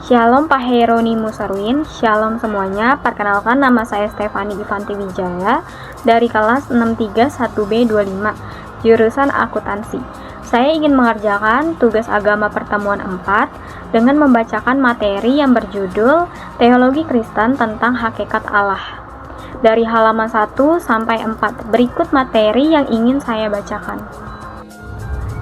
Shalom Pak Hieronymus Erwin, Shalom semuanya. Perkenalkan, nama saya Stefani Ivanti Wijaya dari kelas 631B25, jurusan akuntansi. Saya ingin mengerjakan tugas agama pertemuan 4 dengan membacakan materi yang berjudul Teologi Kristen tentang Hakikat Allah. Dari halaman 1 sampai 4, berikut materi yang ingin saya bacakan.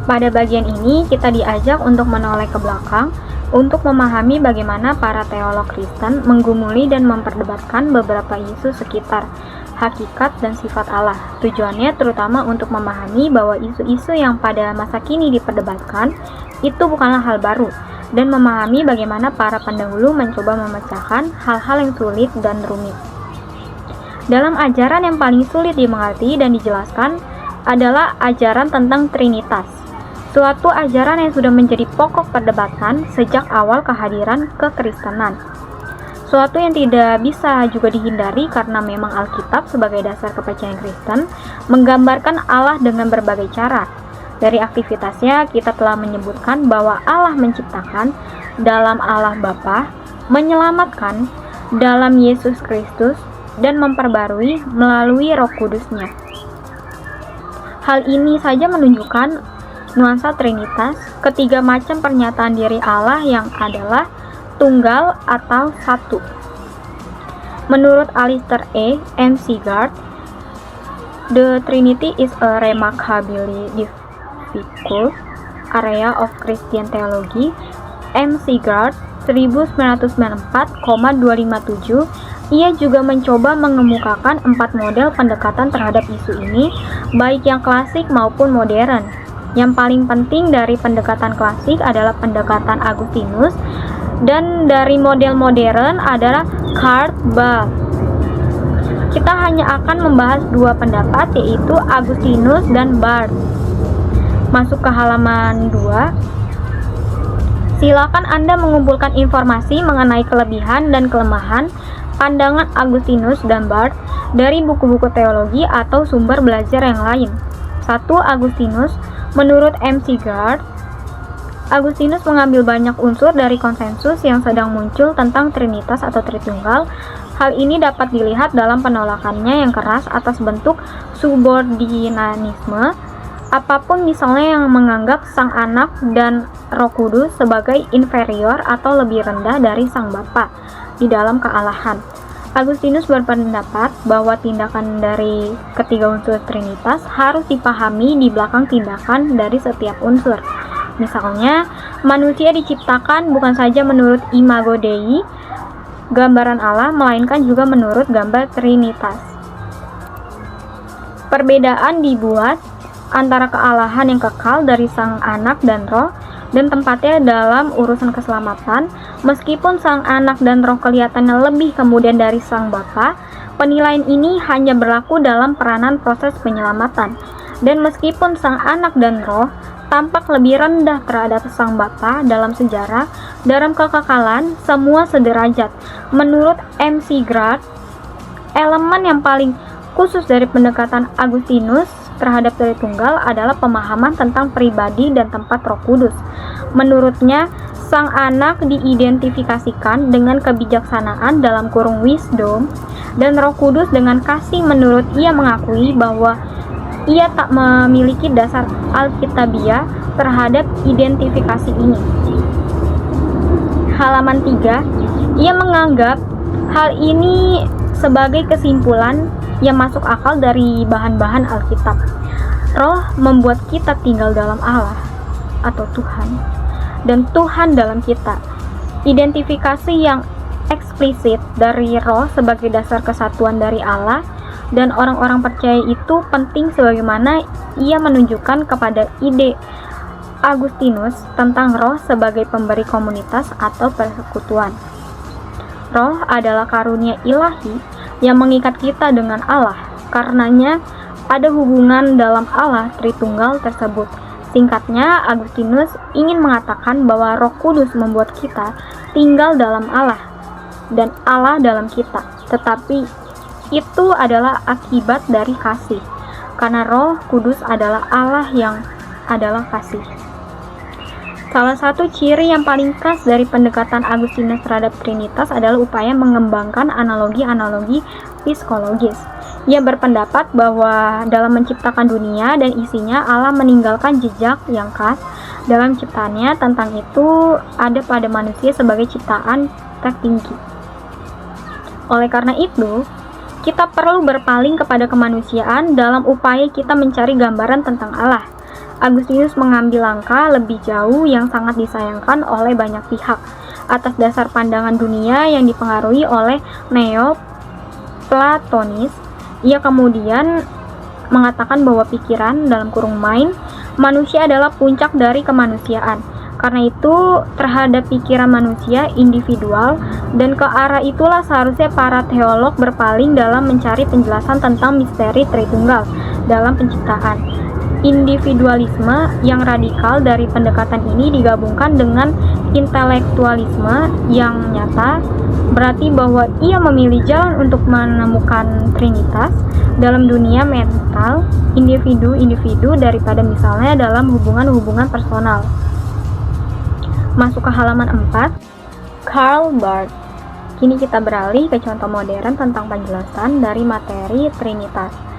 Pada bagian ini, kita diajak untuk menoleh ke belakang untuk memahami bagaimana para teolog Kristen menggumuli dan memperdebatkan beberapa isu sekitar hakikat dan sifat Allah. Tujuannya terutama untuk memahami bahwa isu-isu yang pada masa kini diperdebatkan itu bukanlah hal baru, dan memahami bagaimana para pendahulu mencoba memecahkan hal-hal yang sulit dan rumit. Dalam ajaran yang paling sulit dimengerti dan dijelaskan adalah ajaran tentang Trinitas, suatu ajaran yang sudah menjadi pokok perdebatan sejak awal kehadiran kekristenan. Suatu yang tidak bisa juga dihindari karena memang Alkitab sebagai dasar kepercayaan Kristen menggambarkan Allah dengan berbagai cara. Dari aktivitasnya kita telah menyebutkan bahwa Allah menciptakan dalam Allah Bapa, menyelamatkan dalam Yesus Kristus, dan memperbarui melalui Roh Kudus-Nya. Hal ini saja menunjukkan nuansa Trinitas, ketiga macam pernyataan diri Allah yang adalah tunggal atau satu. Menurut Alistair M. Sigard, the Trinity is a remarkably difficult area of Christian theology. M. Sigard 1994,257. Ia juga mencoba mengemukakan 4 model pendekatan terhadap isu ini, baik yang klasik maupun modern. Yang paling penting dari pendekatan klasik adalah pendekatan Agustinus, dan dari model modern adalah Karl Barth. Kita hanya akan membahas 2 pendapat, yaitu Agustinus dan Barth. Masuk ke halaman 2. Silakan Anda mengumpulkan informasi mengenai kelebihan dan kelemahan pandangan Agustinus dan Barth dari buku-buku teologi atau sumber belajar yang lain. 1. Agustinus. Menurut M. Sigard, Agustinus mengambil banyak unsur dari konsensus yang sedang muncul tentang Trinitas atau Tritunggal. Hal ini dapat dilihat dalam penolakannya yang keras atas bentuk subordinanisme, apapun misalnya yang menganggap Sang Anak dan Roh Kudus sebagai inferior atau lebih rendah dari Sang Bapa di dalam kealahan. Agustinus berpendapat bahwa tindakan dari ketiga unsur Trinitas harus dipahami di belakang tindakan dari setiap unsur. Misalnya, manusia diciptakan bukan saja menurut imago Dei, gambaran Allah, melainkan juga menurut gambar Trinitas. Perbedaan dibuat antara kealahan yang kekal dari Sang Anak dan Roh dan tempatnya dalam urusan keselamatan. Meskipun Sang Anak dan Roh kelihatannya lebih kemudian dari Sang Bapa, penilaian ini hanya berlaku dalam peranan proses penyelamatan. Dan meskipun Sang Anak dan Roh tampak lebih rendah terhadap Sang Bapa dalam sejarah, dalam kekekalan semua sederajat. Menurut M. Sigard, elemen yang paling khusus dari pendekatan Agustinus terhadap Tritunggal adalah pemahaman tentang pribadi dan tempat Roh Kudus. Menurutnya, Sang Anak diidentifikasikan dengan kebijaksanaan dalam kurung wisdom, dan Roh Kudus dengan kasih. Menurut ia mengakui bahwa ia tak memiliki dasar alkitabiah terhadap identifikasi ini. Halaman 3, ia menganggap hal ini sebagai kesimpulan yang masuk akal dari bahan-bahan Alkitab. Roh membuat kita tinggal dalam Allah atau Tuhan, dan Tuhan dalam kita. Identifikasi yang eksplisit dari Roh sebagai dasar kesatuan dari Allah dan orang-orang percaya itu penting, sebagaimana ia menunjukkan kepada ide Agustinus tentang Roh sebagai pemberi komunitas atau persekutuan. Roh adalah karunia ilahi yang mengikat kita dengan Allah. Karenanya, ada hubungan dalam Allah Tritunggal tersebut. Singkatnya, Agustinus ingin mengatakan bahwa Roh Kudus membuat kita tinggal dalam Allah dan Allah dalam kita. Tetapi itu adalah akibat dari kasih, karena Roh Kudus adalah Allah yang adalah kasih. Salah satu ciri yang paling khas dari pendekatan Agustinus terhadap Trinitas adalah upaya mengembangkan analogi-analogi psikologis. Ia berpendapat bahwa dalam menciptakan dunia dan isinya, Allah meninggalkan jejak yang khas dalam ciptaannya. Tentang itu ada pada manusia sebagai ciptaan tertinggi. Oleh karena itu, kita perlu berpaling kepada kemanusiaan dalam upaya kita mencari gambaran tentang Allah. Agustinus mengambil langkah lebih jauh yang sangat disayangkan oleh banyak pihak. Atas dasar pandangan dunia yang dipengaruhi oleh Neoplatonis, ia kemudian mengatakan bahwa pikiran (mind) manusia adalah puncak dari kemanusiaan. Karena itu, terhadap pikiran manusia individual, dan ke arah itulah seharusnya para teolog berpaling dalam mencari penjelasan tentang misteri Tritunggal dalam penciptaan. Individualisme yang radikal dari pendekatan ini digabungkan dengan intelektualisme yang nyata, berarti bahwa ia memilih jalan untuk menemukan Trinitas dalam dunia mental individu-individu daripada misalnya dalam hubungan-hubungan personal. Masuk ke halaman 4, Karl Barth. Kini kita beralih ke contoh modern tentang penjelasan dari materi Trinitas.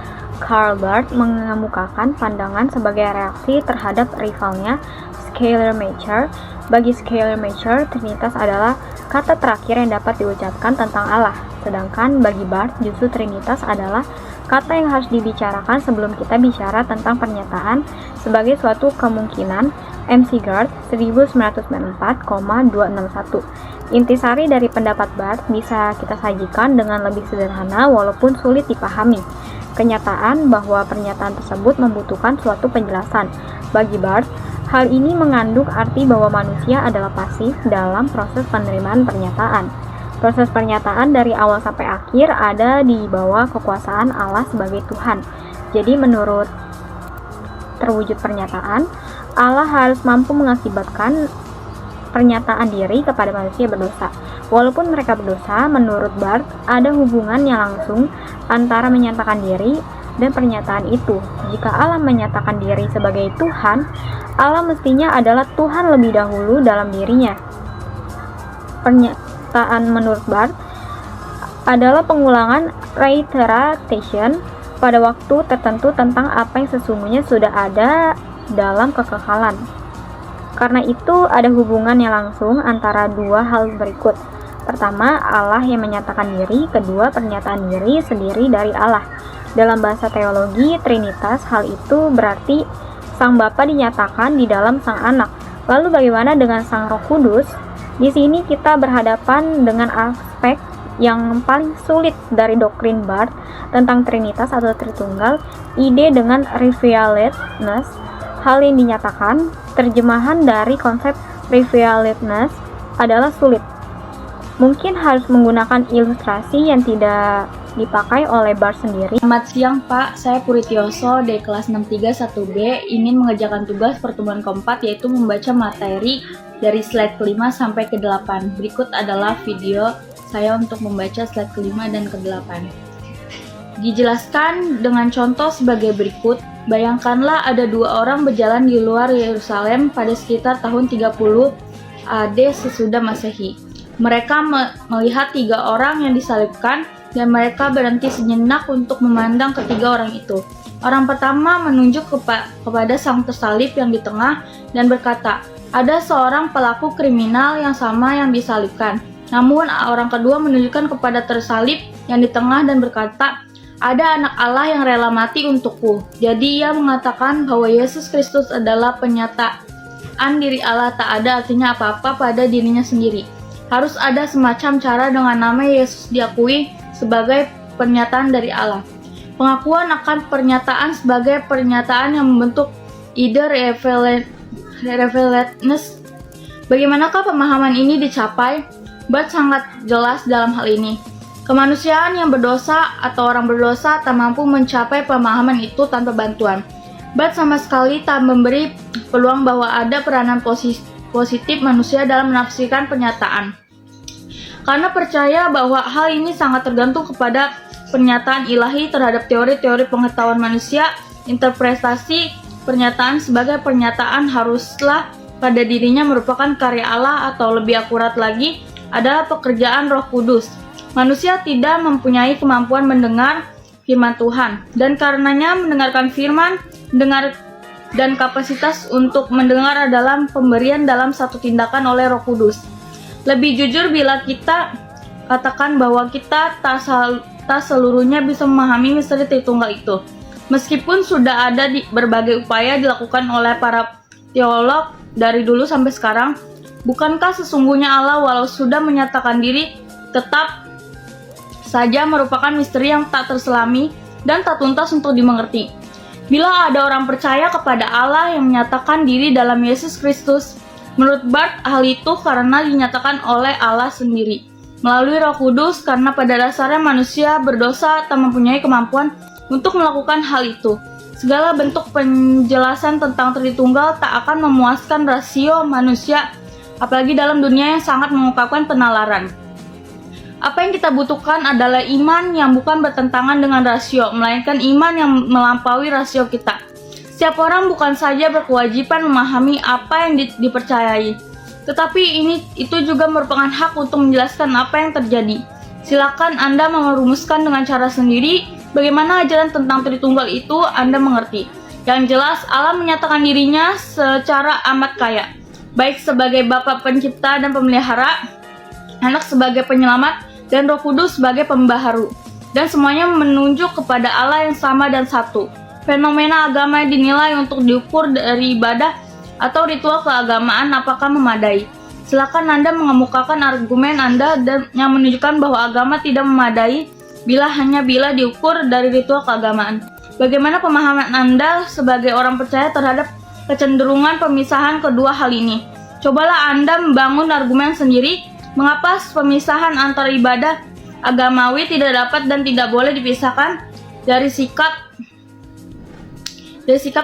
Karl Barth mengemukakan pandangan sebagai reaksi terhadap rivalnya scalar mature. Bagi scalar mature, Trinitas adalah kata terakhir yang dapat diucapkan tentang Allah. Sedangkan bagi Barth, justru Trinitas adalah kata yang harus dibicarakan sebelum kita bicara tentang pernyataan sebagai suatu kemungkinan. MC Garth 1994,261. Intisari dari pendapat Barth bisa kita sajikan dengan lebih sederhana walaupun sulit dipahami. Kenyataan bahwa pernyataan tersebut membutuhkan suatu penjelasan. Bagi Barth, hal ini mengandung arti bahwa manusia adalah pasif dalam proses penerimaan pernyataan. Proses pernyataan dari awal sampai akhir ada di bawah kekuasaan Allah sebagai Tuhan. Jadi menurut terwujud pernyataan, Allah harus mampu mengakibatkan pernyataan diri kepada manusia berdosa. Walaupun mereka berdosa, menurut Barth, ada hubungan yang langsung antara menyatakan diri dan pernyataan itu. Jika Allah menyatakan diri sebagai Tuhan, Allah mestinya adalah Tuhan lebih dahulu dalam dirinya. Pernyataan menurut Barth adalah pengulangan reiteration pada waktu tertentu tentang apa yang sesungguhnya sudah ada dalam kekekalan. Karena itu ada hubungan yang langsung antara dua hal berikut. Pertama, Allah yang menyatakan diri. Kedua, pernyataan diri sendiri dari Allah. Dalam bahasa teologi Trinitas, hal itu berarti Sang Bapa dinyatakan di dalam Sang Anak. Lalu bagaimana dengan Sang Roh Kudus? Di sini kita berhadapan dengan aspek yang paling sulit dari doktrin Barth tentang Trinitas atau Tritunggal, ide dengan revealedness. Hal yang dinyatakan, terjemahan dari konsep revealedness adalah sulit. Mungkin harus menggunakan ilustrasi yang tidak dipakai oleh Barth sendiri. Selamat siang Pak, saya Puritioso dari kelas 631B ingin mengerjakan tugas pertemuan keempat yaitu membaca materi dari slide ke-5 sampai ke-8. Berikut adalah video saya untuk membaca slide ke-5 dan ke-8. Dijelaskan dengan contoh sebagai berikut. Bayangkanlah ada dua orang berjalan di luar Yerusalem pada sekitar tahun 30 AD sesudah Masehi. Mereka melihat tiga orang yang disalibkan dan mereka berhenti sejenak untuk memandang ketiga orang itu. Orang pertama menunjuk kepada sang tersalib yang di tengah dan berkata, ada seorang pelaku kriminal yang sama yang disalibkan. Namun orang kedua menunjukkan kepada tersalib yang di tengah dan berkata, ada anak Allah yang rela mati untukku. Jadi ia mengatakan bahwa Yesus Kristus adalah penyataan diri Allah, tak ada artinya apa-apa pada dirinya sendiri. Harus ada semacam cara dengan nama Yesus diakui sebagai pernyataan dari Allah. Pengakuan akan pernyataan sebagai pernyataan yang membentuk ide revealedness. Bagaimanakah pemahaman ini dicapai? Barth sangat jelas dalam hal ini. Kemanusiaan yang berdosa atau orang berdosa tak mampu mencapai pemahaman itu tanpa bantuan. Barth sama sekali tak memberi peluang bahwa ada peranan positif manusia dalam menafsirkan pernyataan. Karena percaya bahwa hal ini sangat tergantung kepada pernyataan ilahi terhadap teori-teori pengetahuan manusia, interpretasi pernyataan sebagai pernyataan haruslah pada dirinya merupakan karya Allah, atau lebih akurat lagi adalah pekerjaan Roh Kudus. Manusia tidak mempunyai kemampuan mendengar firman Tuhan, dan karenanya mendengarkan firman, dan kapasitas untuk mendengar adalah pemberian dalam satu tindakan oleh Roh Kudus. Lebih jujur bila kita katakan bahwa kita tak seluruhnya bisa memahami misteri Tritunggal itu. Meskipun sudah ada berbagai upaya dilakukan oleh para teolog dari dulu sampai sekarang, bukankah sesungguhnya Allah walau sudah menyatakan diri tetap saja merupakan misteri yang tak terselami dan tak tuntas untuk dimengerti. Bila ada orang percaya kepada Allah yang menyatakan diri dalam Yesus Kristus, menurut Barth hal itu karena dinyatakan oleh Allah sendiri melalui Roh Kudus, karena pada dasarnya manusia berdosa tak mempunyai kemampuan untuk melakukan hal itu. Segala bentuk penjelasan tentang Tritunggal tak akan memuaskan rasio manusia, apalagi dalam dunia yang sangat mengungkapkan penalaran. Apa yang kita butuhkan adalah iman yang bukan bertentangan dengan rasio, melainkan iman yang melampaui rasio kita. Setiap orang bukan saja berkewajiban memahami apa yang dipercayai, tetapi itu juga merupakan hak untuk menjelaskan apa yang terjadi. Silakan Anda merumuskan dengan cara sendiri bagaimana ajaran tentang Tritunggal itu Anda mengerti. Yang jelas, Allah menyatakan dirinya secara amat kaya, baik sebagai Bapa Pencipta dan Pemelihara, Anak sebagai Penyelamat, dan Roh Kudus sebagai Pembaharu. Dan semuanya menunjuk kepada Allah yang sama dan satu. Fenomena agama yang dinilai untuk diukur dari ibadah atau ritual keagamaan apakah memadai? Silakan Anda mengemukakan argumen Anda yang menunjukkan bahwa agama tidak memadai bila diukur dari ritual keagamaan. Bagaimana pemahaman Anda sebagai orang percaya terhadap kecenderungan pemisahan kedua hal ini? Cobalah Anda membangun argumen sendiri mengapa pemisahan antara ibadah agamawi tidak dapat dan tidak boleh dipisahkan dari sikap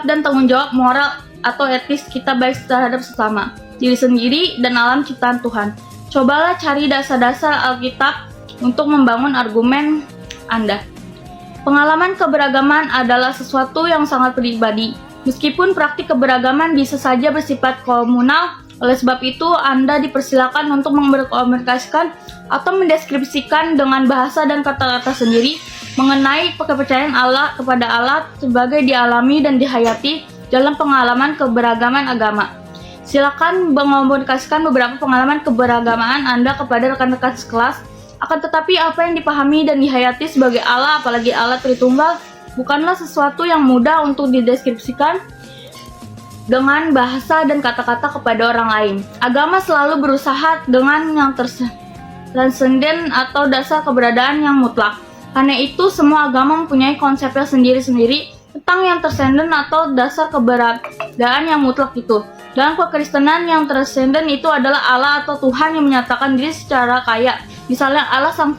dan tanggung jawab moral atau etis kita baik terhadap sesama, diri sendiri, dan alam ciptaan Tuhan. Cobalah cari dasar-dasar Alkitab untuk membangun argumen Anda. Pengalaman keberagaman adalah sesuatu yang sangat pribadi. Meskipun praktik keberagaman bisa saja bersifat komunal, oleh sebab itu Anda dipersilakan untuk berkomunikasikan atau mendeskripsikan dengan bahasa dan kata-kata sendiri mengenai kepercayaan Allah kepada Allah sebagai dialami dan dihayati dalam pengalaman keberagaman agama. Silakan mengomunikasikan beberapa pengalaman keberagamaan Anda kepada rekan-rekan sekelas. Akan tetapi apa yang dipahami dan dihayati sebagai Allah, apalagi Allah Tritunggal, bukanlah sesuatu yang mudah untuk dideskripsikan dengan bahasa dan kata-kata kepada orang lain. Agama selalu berusaha dengan yang transenden atau dasar keberadaan yang mutlak. Karena itu, semua agama mempunyai konsepnya sendiri-sendiri tentang yang transenden atau dasar keberadaan yang mutlak itu. Dalam kekristenan, yang transenden itu adalah Allah atau Tuhan yang menyatakan diri secara kaya. Misalnya Allah Sang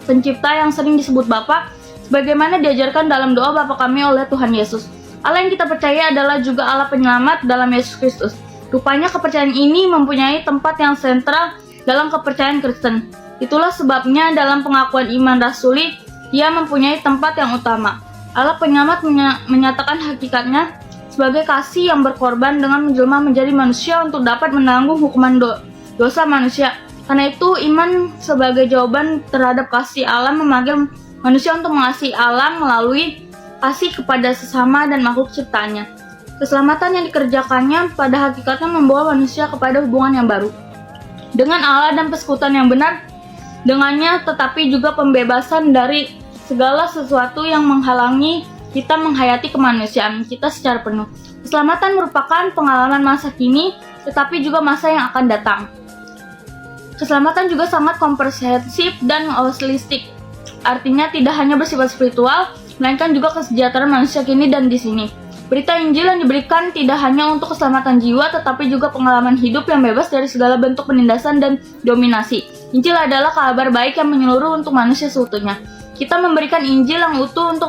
Pencipta yang sering disebut Bapa, sebagaimana diajarkan dalam doa Bapa kami oleh Tuhan Yesus. Allah yang kita percaya adalah juga Allah Penyelamat dalam Yesus Kristus. Rupanya kepercayaan ini mempunyai tempat yang sentral dalam kepercayaan Kristen. Itulah sebabnya dalam pengakuan iman rasuli, ia mempunyai tempat yang utama. Allah Penyelamat menyatakan hakikatnya sebagai kasih yang berkorban dengan menjelma menjadi manusia untuk dapat menanggung hukuman dosa manusia. Karena itu, iman sebagai jawaban terhadap kasih Allah memanggil manusia untuk mengasihi Allah melalui kasih kepada sesama dan makhluk ciptaannya. Keselamatan yang dikerjakannya pada hakikatnya membawa manusia kepada hubungan yang baru dengan Allah dan persekutuan yang benar dengannya, tetapi juga pembebasan dari segala sesuatu yang menghalangi kita menghayati kemanusiaan kita secara penuh. Keselamatan merupakan pengalaman masa kini, tetapi juga masa yang akan datang. Keselamatan juga sangat komprehensif dan holistik. Artinya tidak hanya bersifat spiritual, melainkan juga kesejahteraan manusia kini dan di sini. Berita Injil yang diberikan tidak hanya untuk keselamatan jiwa, tetapi juga pengalaman hidup yang bebas dari segala bentuk penindasan dan dominasi. Injil adalah kabar baik yang menyeluruh untuk manusia seutuhnya. Kita memberikan Injil yang utuh untuk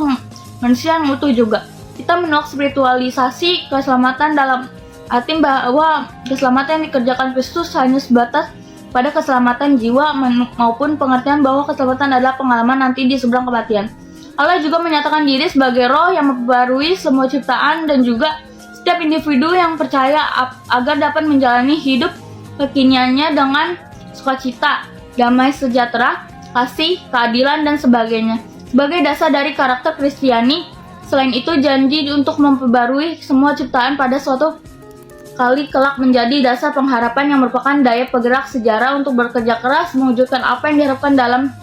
manusia yang utuh juga. Kita menolak spiritualisasi keselamatan dalam arti bahwa keselamatan yang dikerjakan Kristus hanya sebatas pada keselamatan jiwa maupun pengertian bahwa keselamatan adalah pengalaman nanti di seberang kematian. Allah juga menyatakan diri sebagai roh yang memperbarui semua ciptaan dan juga setiap individu yang percaya agar dapat menjalani hidup kekiniannya dengan sukacita, damai sejahtera, kasih, keadilan, dan sebagainya. Sebagai dasar dari karakter Kristiani, selain itu janji untuk memperbarui semua ciptaan pada suatu kali kelak menjadi dasar pengharapan yang merupakan daya penggerak sejarah untuk bekerja keras mewujudkan apa yang diharapkan dalam